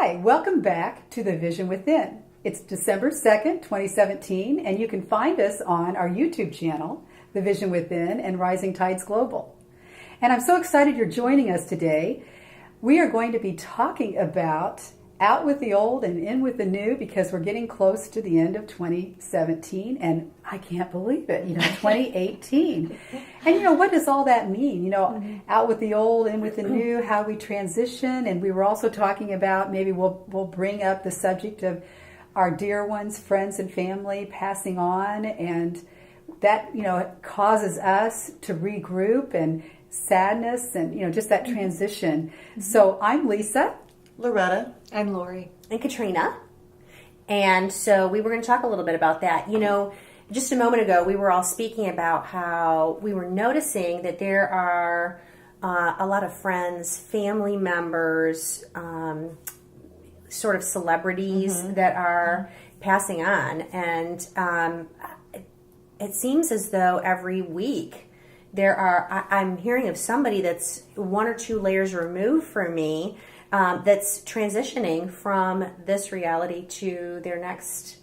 Hi, welcome back to The Vision Within. It's December 2nd, 2017, and you can find us on our YouTube channel, The Vision Within and Rising Tides Global. And I'm so excited you're joining us today. We are going to be talking about out with the old and in with the new because we're getting close to the end of 2017, and I can't believe it, 2018. And what does all that mean? Out with the old, in with the new, how we transition. And we were also talking about, maybe we'll bring up the subject of our dear ones, friends and family passing on, and that, causes us to regroup and sadness and, just that transition. So I'm Lisa. Loretta. I'm Lori. And Katrina. And so we were going to talk a little bit about that. Just a moment ago, we were all speaking about how we were noticing that there are a lot of friends, family members, sort of celebrities that are passing on. And it seems as though every week I'm hearing of somebody that's one or two layers removed from me that's transitioning from this reality to their next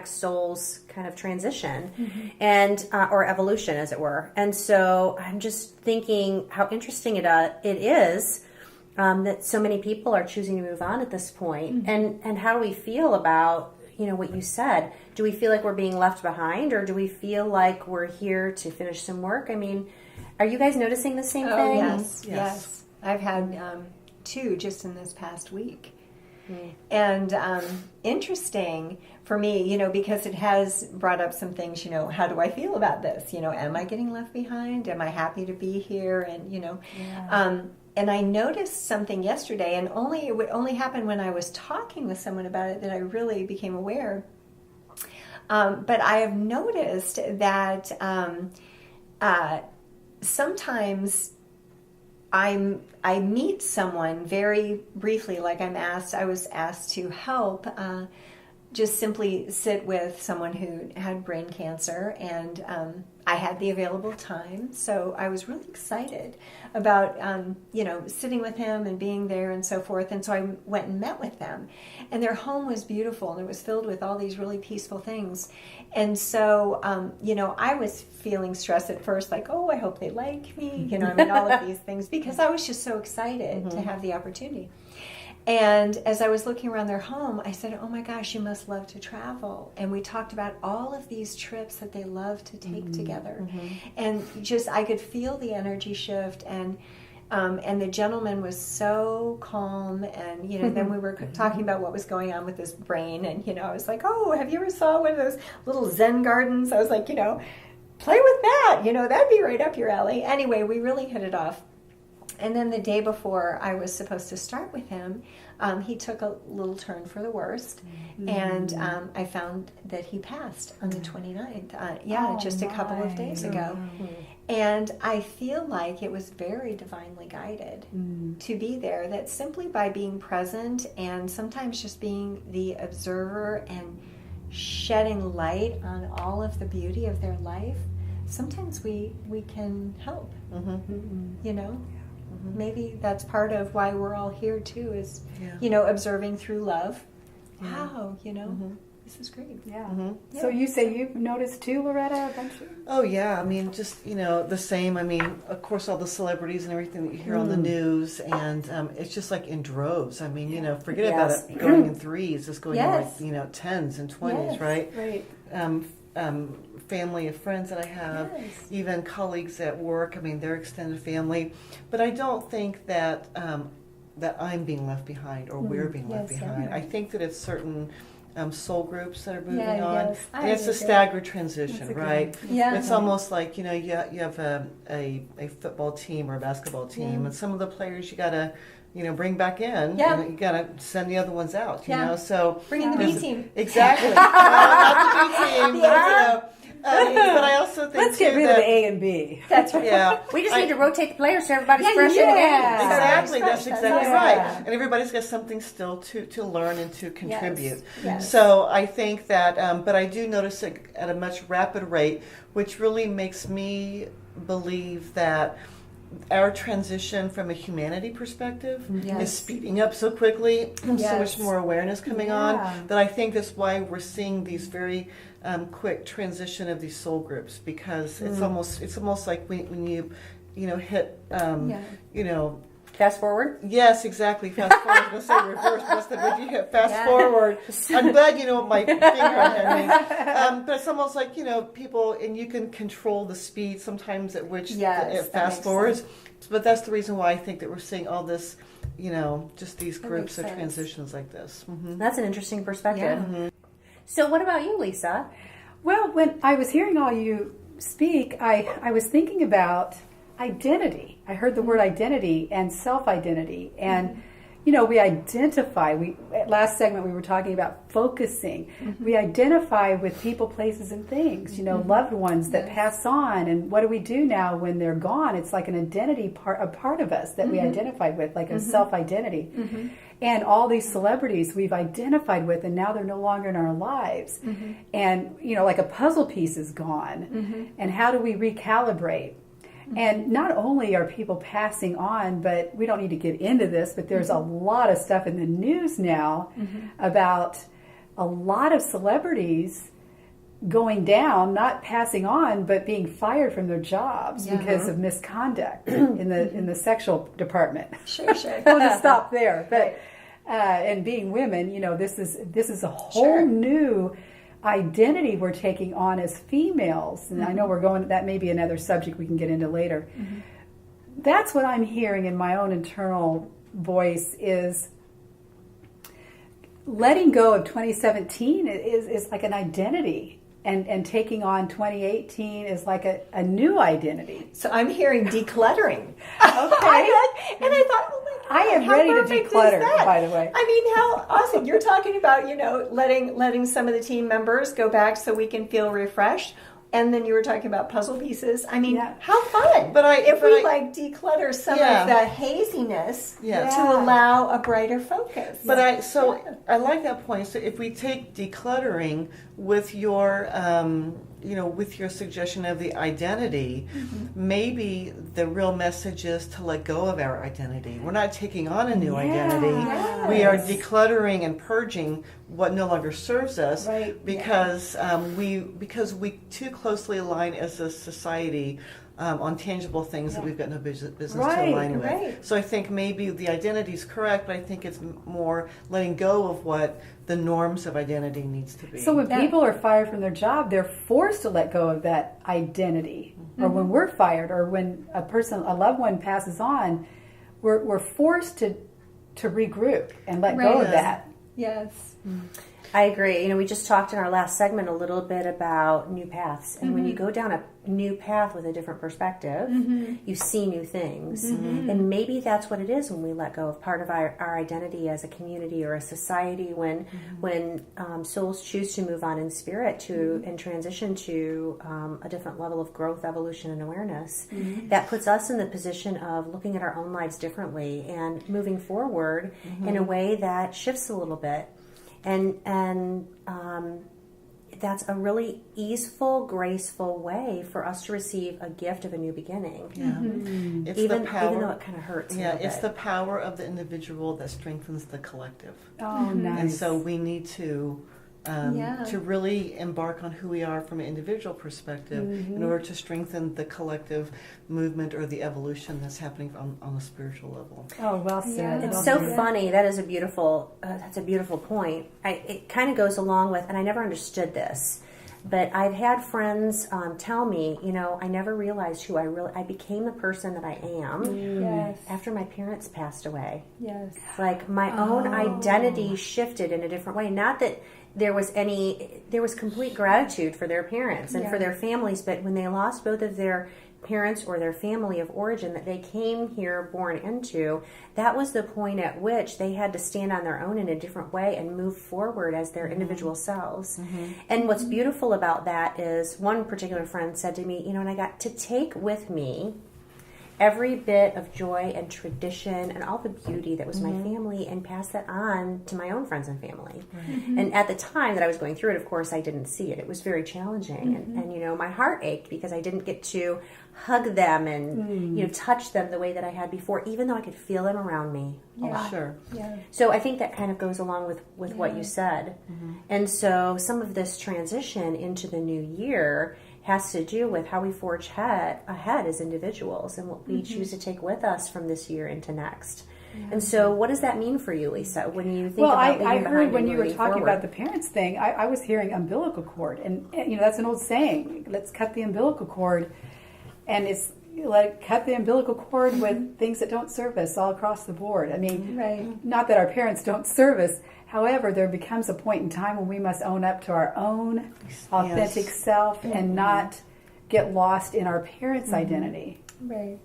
soul's kind of transition and or evolution, as it were. And so I'm just thinking how interesting it is that so many people are choosing to move on at this point. And how do we feel about what you said? Do we feel like we're being left behind, or do we feel like we're here to finish some work? I mean, are you guys noticing the same thing? Yes. I've had two just in this past week. And interesting for me, because it has brought up some things, how do I feel about this? Am I getting left behind? Am I happy to be here? And, and I noticed something yesterday, and it would only happen when I was talking with someone about it that I really became aware. But I have noticed that sometimes I meet someone very briefly, like I was asked to help just simply sit with someone who had brain cancer, and I had the available time, so I was really excited about sitting with him and being there and so forth. And so I went and met with them, and their home was beautiful, and it was filled with all these really peaceful things. And so I was feeling stressed at first, like, oh, I hope they like me, all of these things, because I was just so excited to have the opportunity. And as I was looking around their home, I said, oh my gosh, you must love to travel. And we talked about all of these trips that they love to take together. And just, I could feel the energy shift, and the gentleman was so calm. And, then we were talking about what was going on with his brain. And, I was like, oh, have you ever saw one of those little Zen gardens? I was like, play with that, that'd be right up your alley. Anyway, we really hit it off. And then the day before I was supposed to start with him, he took a little turn for the worst, and I found that he passed on the 29th, just a couple of days ago. And I feel like it was very divinely guided to be there, that simply by being present and sometimes just being the observer and shedding light on all of the beauty of their life, sometimes we can help, Maybe that's part of why we're all here too, is, observing through love. Wow, this is great. Yeah. So you say you've noticed too, Loretta, eventually? Oh, yeah. I mean, just, the same. I mean, of course, all the celebrities and everything that you hear on the news, and it's just like in droves. I mean, forget about it going in threes, it's going in like, tens and 20s, right? Right. Family of friends that I have, even colleagues at work, I mean, their extended family. But I don't think that that I'm being left behind, or we're being left behind. I think that it's certain soul groups that are moving on. And it's a staggered transition, right? It's almost like, you have a football team or a basketball team, and some of the players you got to bring back in, and you got to send the other ones out, so... Bring in the B team. Exactly. Not the B team, but I also think let's get rid of the A and B. That's right. Yeah. We just need to rotate the players so everybody's fresh in the game. Exactly. That's exactly right. And everybody's got something still to learn and to contribute. Yes. So I think that, but I do notice it at a much rapid rate, which really makes me believe that our transition from a humanity perspective Yes. is speeding up so quickly, so much Yes. more awareness coming Yeah. on, that I think that's why we're seeing these very quick transition of these soul groups, because it's almost like when you hit you know. Fast forward. Yes, exactly. Fast forward. I was going to say reverse, but when you hit fast Yeah. forward, I'm glad you know what my finger on there means. But it's almost like, people, and you can control the speed sometimes at which Yes, it that fast makes forwards. But that's the reason why I think that we're seeing all this, just these That groups makes of sense. transitions like this. Mm-hmm. That's an interesting perspective. Yeah. So, what about you, Lisa? Well, when I was hearing all you speak, I was thinking about identity. I heard the word identity and self-identity. And, we identify. Last segment we were talking about focusing. We identify with people, places, and things, loved ones that pass on. And what do we do now when they're gone? It's like an identity a part of us that we identified with, like a self-identity. And all these celebrities we've identified with, and now they're no longer in our lives. And, like a puzzle piece is gone. And how do we recalibrate? And not only are people passing on, but we don't need to get into this, but there's a lot of stuff in the news now about a lot of celebrities going down, not passing on, but being fired from their jobs because of misconduct in the sexual department. Sure. We'll just stop there. But and being women, this is a whole new identity we're taking on as females. And I know that may be another subject we can get into later. That's what I'm hearing in my own internal voice, is letting go of 2017 is like an identity. And taking on 2018 is like a new identity. So I'm hearing decluttering. Okay. And I thought, oh my God, I am how ready to perfect is declutter, that? by the way. I mean, how awesome. You're talking about, letting some of the team members go back so we can feel refreshed. And then you were talking about puzzle pieces. I mean, how fun. If we declutter some of the haziness to allow a brighter focus. I like that point. So if we take decluttering with your with your suggestion of the identity, maybe the real message is to let go of our identity. We're not taking on a new identity. Yes. We are decluttering and purging what no longer serves us, Right. because we too closely align as a society on tangible things that we've got no business to align with. Right. So I think maybe the identity is correct, but I think it's more letting go of what the norms of identity needs to be. So when people are fired from their job, they're forced to let go of that identity. Or when we're fired, or when a loved one passes on, we're forced to regroup and let go of that. Yes. I agree. We just talked in our last segment a little bit about new paths. And when you go down a new path with a different perspective, you see new things. And maybe that's what it is when we let go of part of our identity as a community or a society, when souls choose to move on in spirit and transition to a different level of growth, evolution, and awareness. That puts us in the position of looking at our own lives differently and moving forward in a way that shifts a little bit. And that's a really easeful, graceful way for us to receive a gift of a new beginning. Yeah. It's Even the power, even though it kind of hurts. Yeah, a little it's bit. the power of the individual that strengthens the collective. Oh, nice. And so we need to really embark on who we are from an individual perspective in order to strengthen the collective movement or the evolution that's happening on a spiritual level. Oh, well said. Yeah. It's Well so said. funny. That is a beautiful. That's a beautiful point. It kind of goes along with, and I never understood this, but I've had friends tell me, I never realized who I became the person that I am Yes. after my parents passed away. Yes. Like my own identity shifted in a different way. Not that there was complete gratitude for their parents and for their families, but when they lost both of their parents or their family of origin that they came here born into, that was the point at which they had to stand on their own in a different way and move forward as their individual selves. And what's beautiful about that is one particular friend said to me, and I got to take with me every bit of joy and tradition and all the beauty that was my family and pass that on to my own friends and family. And at the time that I was going through it, of course, I didn't see it. It was very challenging. And you know, my heart ached because I didn't get to hug them and, you know, touch them the way that I had before, even though I could feel them around me a lot. Sure. Yeah. So I think that kind of goes along with what you said. And so some of this transition into the new year has to do with how we forge ahead as individuals and what we choose to take with us from this year into next. And so what does that mean for you, Lisa, when you think about leaving I behind heard when and you were moving talking forward? about the parents thing, I was hearing umbilical cord. And, you know, that's an old saying. Let's cut the umbilical cord. And it's like cut the umbilical cord with things that don't serve us all across the board. I mean, not that our parents don't serve us. However, there becomes a point in time when we must own up to our own authentic self and not get lost in our parents' identity. Right.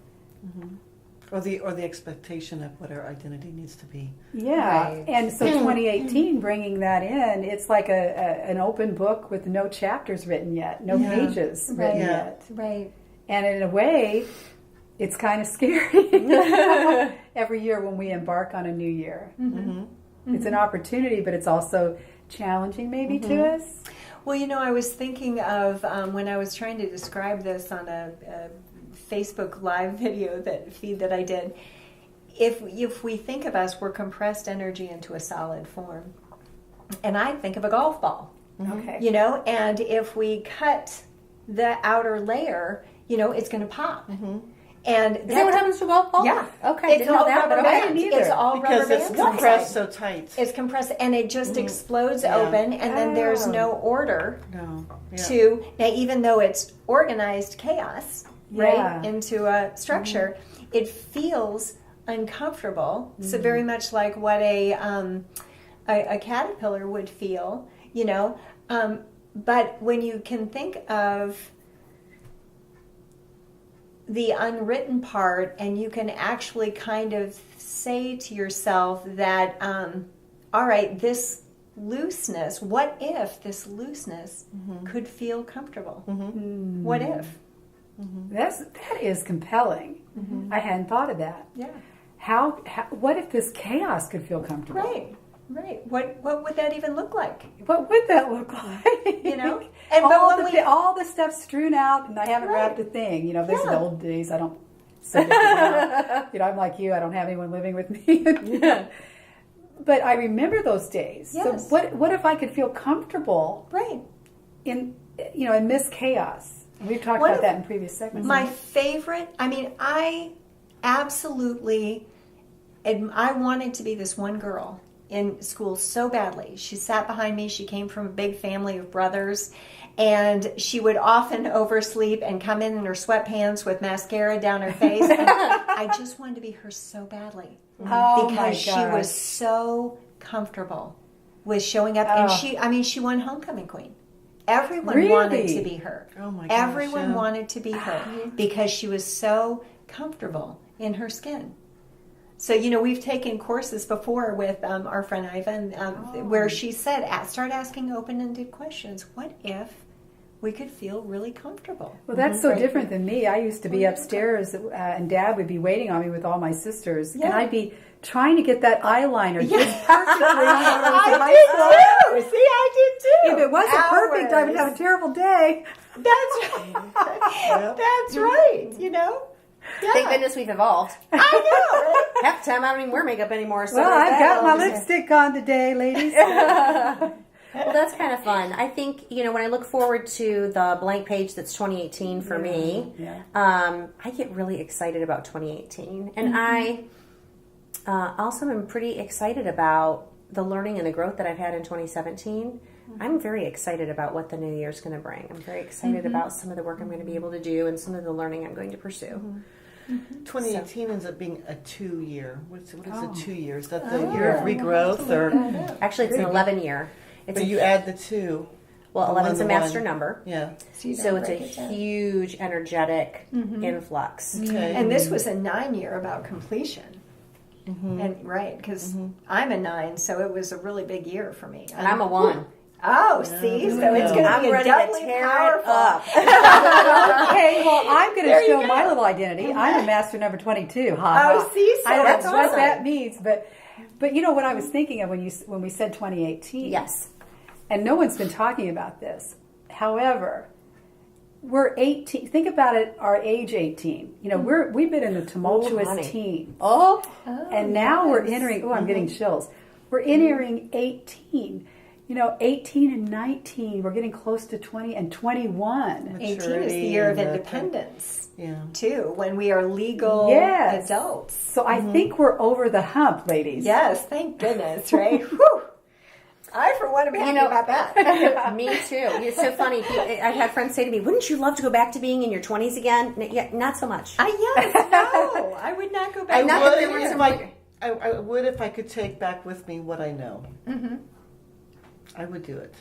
Or the expectation of what our identity needs to be. Yeah, Right. and so 2018, bringing that in, it's like an open book with no chapters written yet, no pages written yet. Right. And in a way, it's kind of scary every year when we embark on a new year. It's an opportunity, but it's also challenging maybe to us. Well, you know, I was thinking of when I was trying to describe this on a Facebook Live video feed that I did. If we think of us, we're compressed energy into a solid form, and I think of a golf ball. Okay. You know, and if we cut the outer layer, you know, it's going to pop. And Is that what happens to a golf ball? Yeah. Okay, It's didn't know all that, but rubber okay. band. either. It's all Because rubber it's bands inside. compressed so tight. It's compressed, and it just explodes open, and then there's no order No. Yeah. to now. Even though it's organized chaos, right, into a structure, it feels uncomfortable. So very much like what a caterpillar would feel, you know. But when you can think of the unwritten part, and you can actually kind of say to yourself that, all right, this looseness, what if this looseness could feel comfortable? What if? That is compelling. I hadn't thought of that. Yeah. How what if this chaos could feel comfortable? Right. What would that even look like? What would that look like? You know? And but when all the stuff strewn out, and I haven't wrapped a thing. You know, these are the old days. I don't. Say that, you know, I'm like you. I don't have anyone living with me. But I remember those days. Yes. So what if I could feel comfortable? Right. In this chaos. And we've talked about that in previous segments. My favorite. I mean, I absolutely. I wanted to be this one girl in school so badly. She sat behind me. She came from a big family of brothers, and she would often oversleep and come in her sweatpants with mascara down her face. And I just wanted to be her so badly because she was so comfortable with showing up. And she won homecoming queen. Everyone wanted to be her. Oh my gosh, Everyone wanted to be her because she was so comfortable in her skin. So, you know, we've taken courses before with our friend Ivan where she said, start asking open-ended questions. What if we could feel really comfortable? Well, that's so different than me. I used to be upstairs, and Dad would be waiting on me with all my sisters, and I'd be trying to get that eyeliner just perfectly. I did too. See, I did too. If it wasn't perfect, I would have a terrible day. That's right. That's right. You know. Yeah. Thank goodness we've evolved. I know. Right? Half the time I don't even wear makeup anymore. So Well, I've got my lipstick. lipstick on today, ladies. Well, that's kind of fun. I think, you know, when I look forward to the blank page that's 2018 for me, I get really excited about 2018. And I also am pretty excited about the learning and the growth that I've had in 2017. I'm very excited about what the new year's going to bring. I'm very excited about some of the work I'm going to be able to do and some of the learning I'm going to pursue. 2018 ends up being a 2-year. What is a 2 year? Is that the year of regrowth, or Actually, it's an 11-year. but you add the 2? Well, the 11's a one, master one. number. Yeah. So it's a huge energetic influx. Okay. And this was a 9-year about completion. And because I'm a 9, so it was a really big year for me. And I'm a 1. Oh, see, so it's going to I'm be a ready to doubly tear powerful. it up. Okay, well, I'm going to show you my go. little identity. I'm a master number 22. Ha, ha. Oh, see, so I don't know that's what awesome. that means, but you know what I was thinking of when we said 2018. Yes. And no one's been talking about this. However, we're 18. Think about it. Our age 18. You know, we've been in the tumultuous honey. teens. Oh, And now we're entering, I'm getting chills. We're entering 18. You know, 18 and 19, we're getting close to 20 and 21. 18 is the Maturity year of and the- independence, Yeah. too, when we are legal Yes. adults. So I think we're over the hump, ladies. Yes, thank goodness, right? Whew. I, for one, am happy about that. me too. It's so funny. I've had friends say to me, "Wouldn't you love to go back to being in your 20s again?" Yeah, not so much. Yes, no, I would not go back. I'm not to that Would there weren't if some- I would if I could take back with me what I know. I would do it.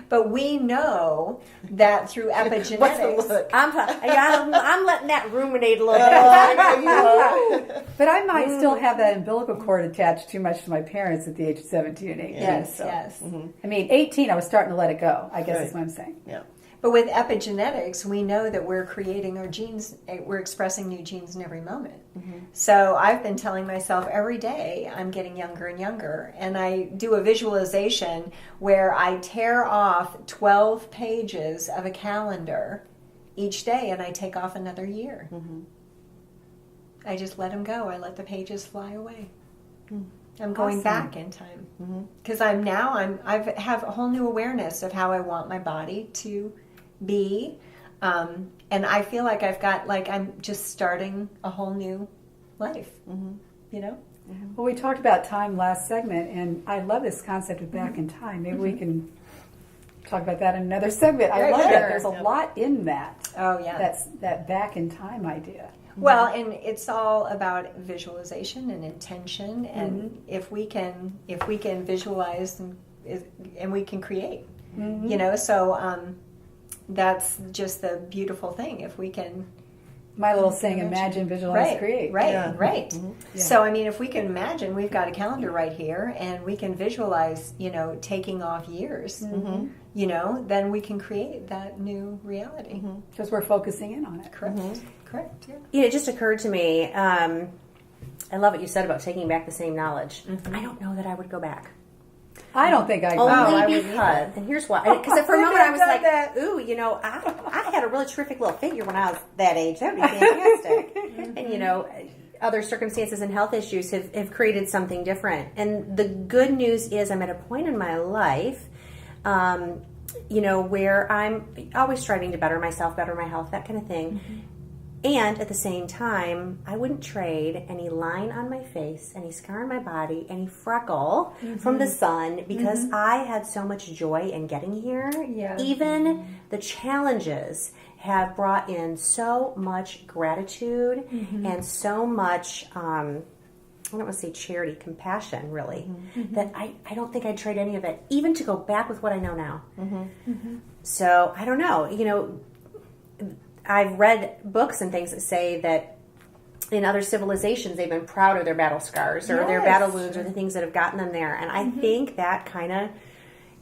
But we know that through What's the epigenetics, look? I'm letting that ruminate a little bit. But I might still have that umbilical cord attached too much to my parents at the age of 17 and 18. yes, so. yes. I mean, 18, I was starting to let it go, I guess Right. is what I'm saying. Yeah. But with epigenetics, we know that we're creating our genes, we're expressing new genes in every moment. So I've been telling myself every day I'm getting younger and younger. And I do a visualization where I tear off 12 pages of a calendar each day and I take off another year. I just let them go. I let the pages fly away. I'm going Awesome. back in time because I have a whole new awareness of how I want my body to be, and I feel like I'm just starting a whole new life. You know, Well, we talked about time last segment, and I love this concept of back in time. Maybe we can talk about that in another segment. I Right, love sure. that. There's a lot in that. oh yeah. That's that back in time idea. Well, and it's all about visualization and intention, and if we can visualize and we can create, you know. So that's just the beautiful thing. If we can, My little saying, imagine, visualize, create. right, Yeah. right. Yeah. So I mean, if we can imagine, we've got a calendar right here, and we can visualize, you know, taking off years, you know, then we can create that new reality. Because we're focusing in on it. Correct. Correct. Yeah. You know, it just occurred to me. I love what you said about taking back the same knowledge. I don't know that I would go back. I don't think I Only I wouldn't because, and here's why. Because for a I moment I was done like, that. ooh, you know, I had a really terrific little figure when I was that age. That would be fantastic. And, you know, other circumstances and health issues have created something different. And the good news is I'm at a point in my life, you know, where I'm always striving to better myself, better my health, that kind of thing. And at the same time, I wouldn't trade any line on my face, any scar on my body, any freckle from the sun because I had so much joy in getting here. Yeah. Even the challenges have brought in so much gratitude and so much, I don't want to say charity, compassion, really, that I don't think I'd trade any of it, even to go back with what I know now. So, I don't know. You know, I've read books and things that say that in other civilizations they've been proud of their battle scars or their Yes. battle wounds or the things that have gotten them there. And I think that kind of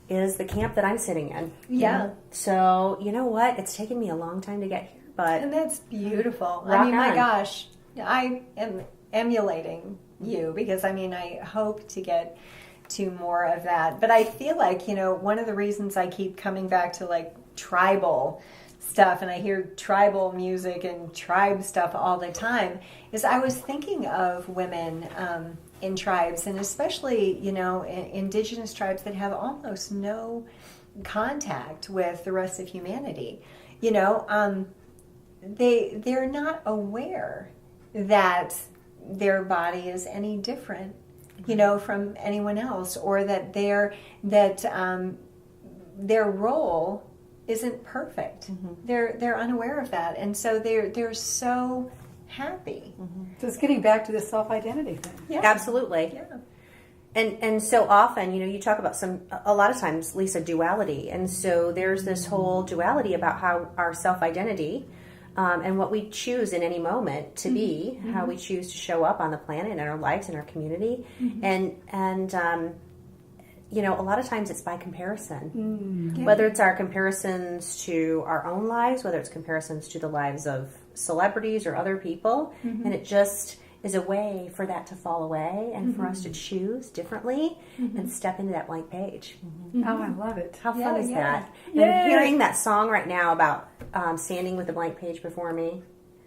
is the camp that I'm sitting in. Yeah. So, you know what? It's taken me a long time to get here. But And that's beautiful. Rock I mean, my on. gosh, I am emulating you because I mean, I hope to get to more of that. But I feel like, you know, one of the reasons I keep coming back to like tribal stuff and I hear tribal music and tribe stuff all the time is I was thinking of women in tribes and especially, you know, indigenous tribes that have almost no contact with the rest of humanity. You know, they're not aware that their body is any different, you know, from anyone else, or that their role isn't perfect. They're unaware of that, and so they're so happy. So it's getting back to the self-identity thing. Yeah, absolutely. yeah. And so often, you know, you talk about a lot of times, Lisa, duality. And so there's this whole duality about how our self-identity and what we choose in any moment to be, how we choose to show up on the planet, in our lives, in our community. And you know, a lot of times it's by comparison. Yeah. Whether it's our comparisons to our own lives, whether it's comparisons to the lives of celebrities or other people, and it just is a way for that to fall away and for us to choose differently and step into that blank page. Oh, I love it. How fun is that? Yay. And hearing that song right now about standing with a blank page before me.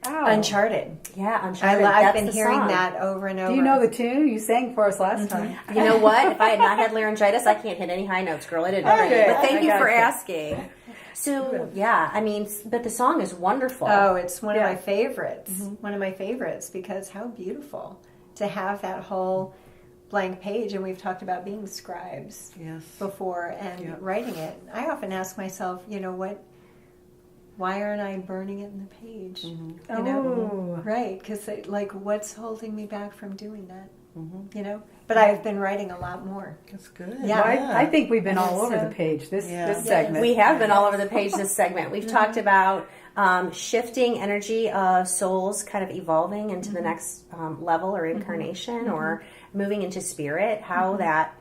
Oh. Uncharted. Yeah, Uncharted. I've That's been the hearing song. that over and over. Do you know the tune? You sang for us last time. You know what? If I had not had laryngitis, I can't hit any high notes, girl. I didn't. Okay. But thank I you for gotcha. asking. So, yeah, I mean, but the song is wonderful. Oh, it's one of Yeah. my favorites. One of my favorites because how beautiful to have that whole blank page. And we've talked about being scribes Yes. before and Yeah. writing it. I often ask myself, you know what? Why aren't I burning it in the page? You know, Oh. right? Because like, what's holding me back from doing that? You know. But I've been writing a lot more. That's good. Yeah. Well, I think we've been all Yes, over so- the page this Yeah. segment. We have been all over the page this segment. We've talked about shifting energy of souls kind of evolving into the next level or incarnation or moving into spirit, how that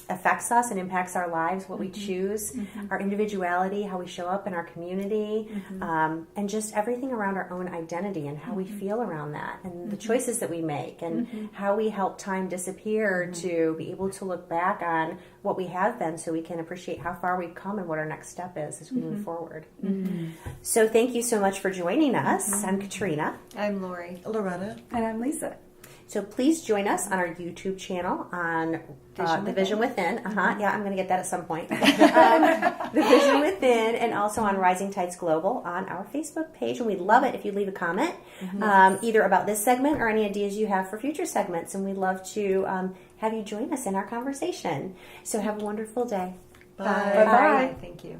affects us and impacts our lives, what we choose, our individuality, how we show up in our community, and just everything around our own identity and how we feel around that and the choices that we make and how we help time disappear to be able to look back on what we have been so we can appreciate how far we've come and what our next step is as we move forward. So thank you so much for joining us. I'm Katrina. I'm Lori. Loretta. And I'm Lisa. So please join us on our YouTube channel on The Vision Within. Yeah, I'm going to get that at some point. The Vision Within, and also on Rising Tides Global on our Facebook page. And we'd love it if you leave a comment, either about this segment or any ideas you have for future segments. And we'd love to have you join us in our conversation. So have a wonderful day. Bye. Bye-bye. Thank you.